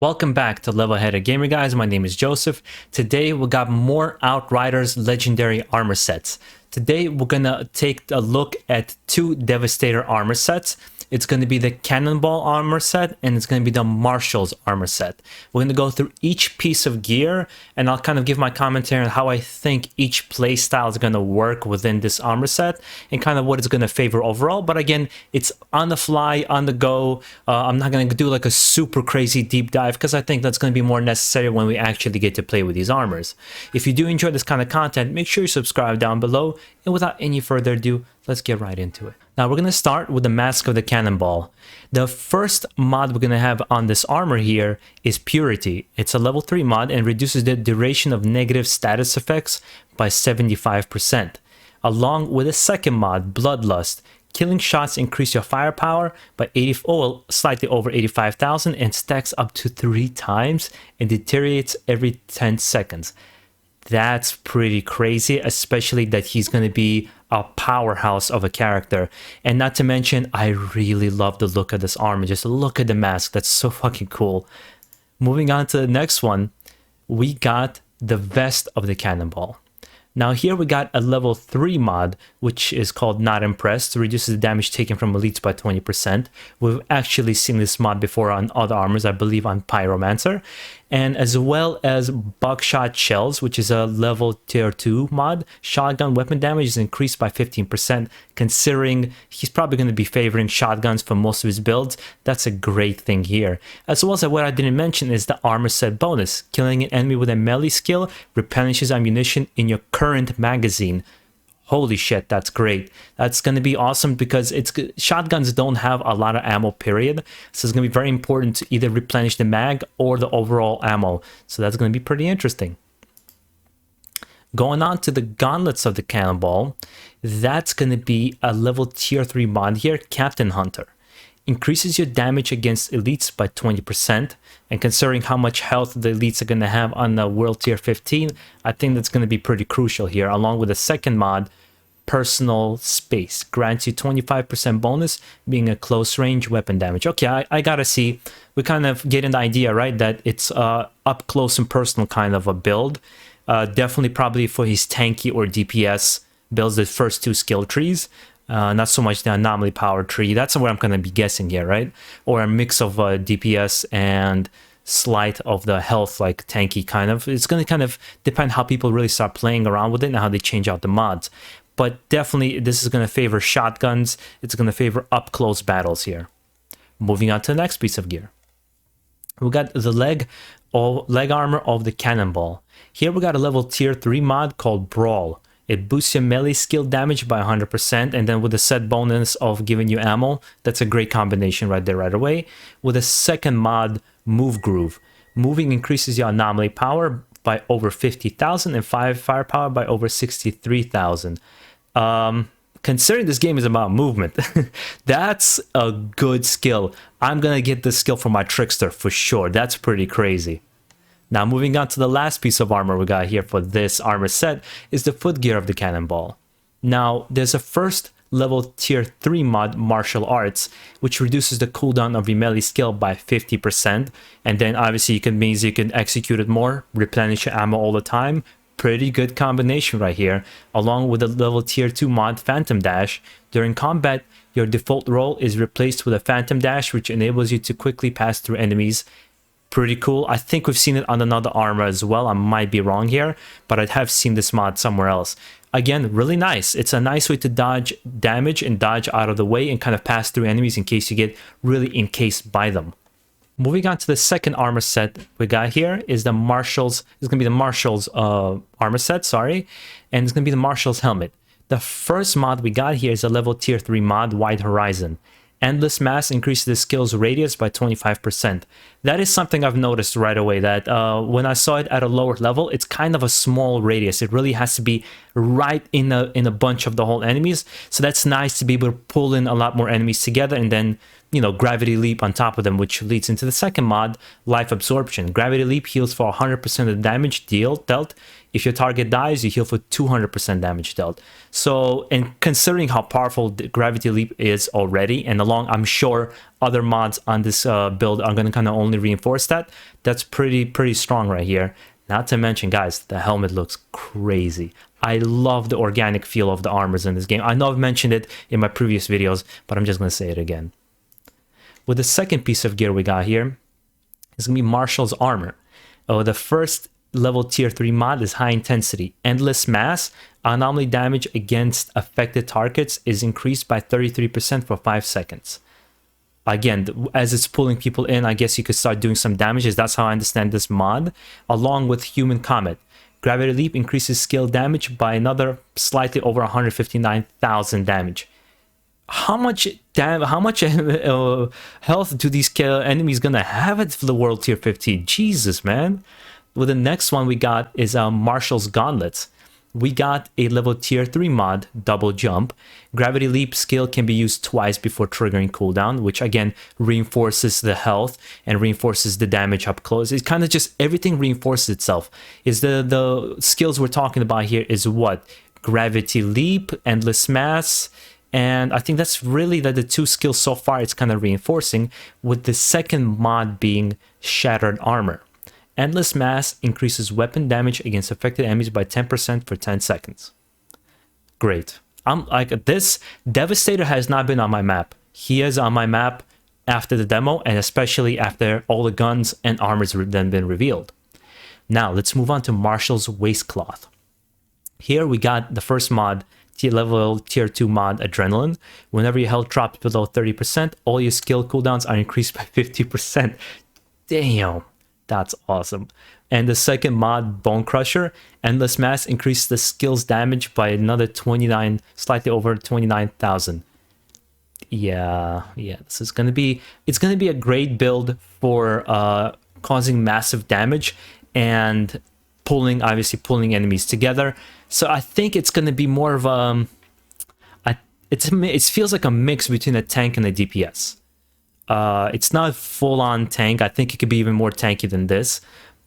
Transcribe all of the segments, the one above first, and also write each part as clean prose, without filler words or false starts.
Welcome back to Level Headed Gamer, guys. My name is Joseph. Today we got more Outriders legendary armor sets. Today we're gonna take a look at two Devastator armor sets. It's going to be the Cannonball Armor Set and it's going to be the Marshal's Armor Set. We're going to go through each piece of gear and I'll kind of give my commentary on how I think each playstyle is going to work within this armor set and kind of what it's going to favor overall. But again, it's on the fly, on the go. I'm not going to do like a super crazy deep dive because I think that's going to be more necessary when we actually get to play with these armors. If you do enjoy this kind of content, make sure you subscribe down below. And without any further ado, let's get right into it. Now we're going to start with the Mask of the Cannonball. The first mod we're going to have on this armor here is Purity. It's a level 3 mod and reduces the duration of negative status effects by 75%. Along with a second mod, Bloodlust. Killing shots increase your firepower by slightly over 85,000 and stacks up to 3 times and deteriorates every 10 seconds. That's pretty crazy, especially that he's going to be a powerhouse of a character. And not to mention, I really love the look of this armor. Just look at the mask. That's so fucking cool. Moving on to the next one, we got the Vest of the Cannonball. Now here we got a level 3 mod, which is called Not Impressed. Reduces the damage taken from elites by 20%. We've actually seen this mod before on other armors, I believe on Pyromancer. And as well as Buckshot Shells, which is a level tier 2 mod. Shotgun weapon damage is increased by 15%, considering he's probably going to be favoring shotguns for most of his builds. That's a great thing here. As well as what I didn't mention is the armor set bonus. Killing an enemy with a melee skill replenishes ammunition in your current magazine. Holy shit, that's great. That's going to be awesome because shotguns don't have a lot of ammo, period. So it's going to be very important to either replenish the mag or the overall ammo. So that's going to be pretty interesting. Going on to the Gauntlets of the Cannonball, that's going to be a level tier 3 mod here, Captain Hunter. Increases your damage against elites by 20%, and considering how much health the elites are going to have on the world tier 15, I think that's going to be pretty crucial here. Along with the second mod, Personal Space, grants you 25% bonus being a close range weapon damage. Okay, I gotta see, we kind of get an idea, right, that it's up close and personal kind of a build. Definitely probably for his tanky or DPS builds, the first 2 skill trees. Not so much the anomaly power tree. That's what I'm going to be guessing here, right? Or a mix of DPS and slight of the health, like tanky kind of. It's going to kind of depend how people really start playing around with it and how they change out the mods. But definitely this is going to favor shotguns. It's going to favor up close battles here. Moving on to the next piece of gear. We got the leg armor of the Cannonball. Here we got a level tier 3 mod called Brawl. It boosts your melee skill damage by 100%, and then with the set bonus of giving you ammo, that's a great combination right there right away. With a second mod, Move Groove. Moving increases your anomaly power by over 50,000 and firepower by over 63,000. Considering this game is about movement, that's a good skill. I'm gonna get this skill from my Trickster for sure. That's pretty crazy. Now moving on to the last piece of armor we got here for this armor set is the footgear of the Cannonball. Now there's a first level tier 3 mod, Martial Arts, which reduces the cooldown of your melee skill by 50%, and then obviously you can execute it more, replenish your ammo all the time. Pretty good combination right here. Along with the level tier 2 mod, Phantom Dash. During combat, your default role is replaced with a Phantom Dash, which enables you to quickly pass through enemies. Pretty cool. I think we've seen it on another armor as well. I might be wrong here, but I have seen this mod somewhere else. Again, really nice. It's a nice way to dodge damage and dodge out of the way and kind of pass through enemies in case you get really encased by them. Moving on to the second armor set we got here is the Marshal's. It's going to be the Marshal's armor set, sorry. And it's going to be the Marshal's helmet. The first mod we got here is a level tier 3 mod, Wide Horizon. Endless Mass increases the skill's radius by 25%. That is something I've noticed right away, that when I saw it at a lower level, it's kind of a small radius. It really has to be right in a bunch of the whole enemies. So that's nice to be able to pull in a lot more enemies together and then Gravity Leap on top of them, which leads into the second mod, Life Absorption. Gravity Leap heals for 100% of the damage dealt. If your target dies, you heal for 200% damage dealt. So, and considering how powerful the Gravity Leap is already, and I'm sure other mods on this build are going to kind of only reinforce that. That's pretty strong right here. Not to mention, guys, the helmet looks crazy. I love the organic feel of the armors in this game. I know I've mentioned it in my previous videos, but I'm just going to say it again. With the second piece of gear we got here, it's going to be Marshal's armor. The first level tier 3 mod is High Intensity. Endless Mass. Anomaly damage against affected targets is increased by 33% for 5 seconds. Again, as it's pulling people in, I guess you could start doing some damages. That's how I understand this mod. Along with Human Comet. Gravity Leap increases skill damage by another slightly over 159,000 damage. How much health do these enemies gonna have at the world tier 15? Jesus, man. Well, the next one we got is Marshal's Gauntlets. We got a level tier 3 mod, Double Jump. Gravity Leap skill can be used twice before triggering cooldown, which again reinforces the health and reinforces the damage up close. It's kind of just everything reinforces itself. Is the skills we're talking about here is what? Gravity Leap, Endless Mass, and I think that's really the two skills so far it's kind of reinforcing, with the second mod being Shattered Armor. Endless Mass increases weapon damage against affected enemies by 10% for 10 seconds. Great. I'm like, this Devastator has not been on my map. He is on my map after the demo, and especially after all the guns and armors have then been revealed. Now, let's move on to Marshal's Waistcloth. Here we got the first mod, level tier 2 mod, Adrenaline. Whenever your health drops below 30%, all your skill cooldowns are increased by 50%. Damn. That's awesome. And the second mod, Bone Crusher, Endless Mass increases the skill's damage by another 29, slightly over 29,000. Yeah, this is gonna be, it's gonna be a great build for causing massive damage and obviously pulling enemies together. So I think it's gonna be more of it feels like a mix between a tank and a DPS. It's not full-on tank. I think it could be even more tanky than this,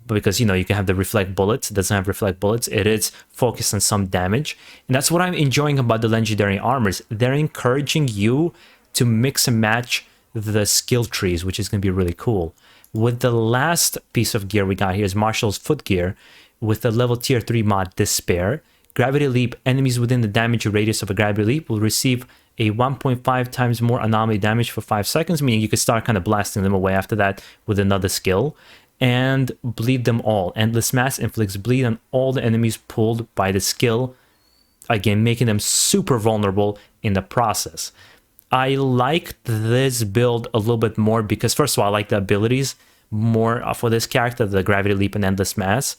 because you can have the reflect bullets. It doesn't have reflect bullets. It is focused on some damage, and that's what I'm enjoying about the legendary armors. They're encouraging you to mix and match the skill trees, which is going to be really cool. With the last piece of gear we got here is Marshal's foot gear, with the level tier 3 mod, Despair. Gravity Leap. Enemies within the damage radius of a Gravity Leap will receive a 1.5 times more anomaly damage for 5 seconds, meaning you could start kind of blasting them away after that with another skill. And Bleed Them All. Endless Mass inflicts bleed on all the enemies pulled by the skill, again making them super vulnerable in the process. I like this build a little bit more because, first of all, I like the abilities more for this character, the Gravity Leap and Endless Mass.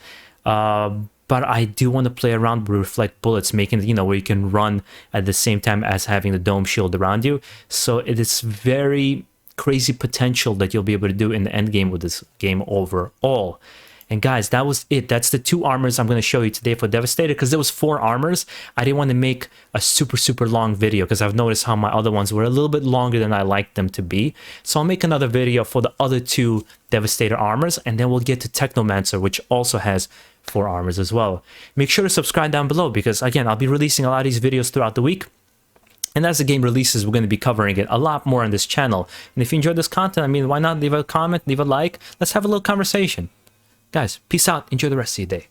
But I do want to play around with reflect bullets, making it, where you can run at the same time as having the dome shield around you. So it is very crazy potential that you'll be able to do in the end game with this game overall. And guys, that was it. That's the 2 armors I'm going to show you today for Devastator, because there was 4 armors. I didn't want to make a super long video because I've noticed how my other ones were a little bit longer than I liked them to be. So I'll make another video for the other 2 Devastator armors, and then we'll get to Technomancer, which also has 4 armors as well. Make sure to subscribe down below because, again, I'll be releasing a lot of these videos throughout the week. And as the game releases, we're going to be covering it a lot more on this channel. And if you enjoyed this content, I mean, why not leave a comment, leave a like? Let's have a little conversation. Guys, peace out. Enjoy the rest of your day.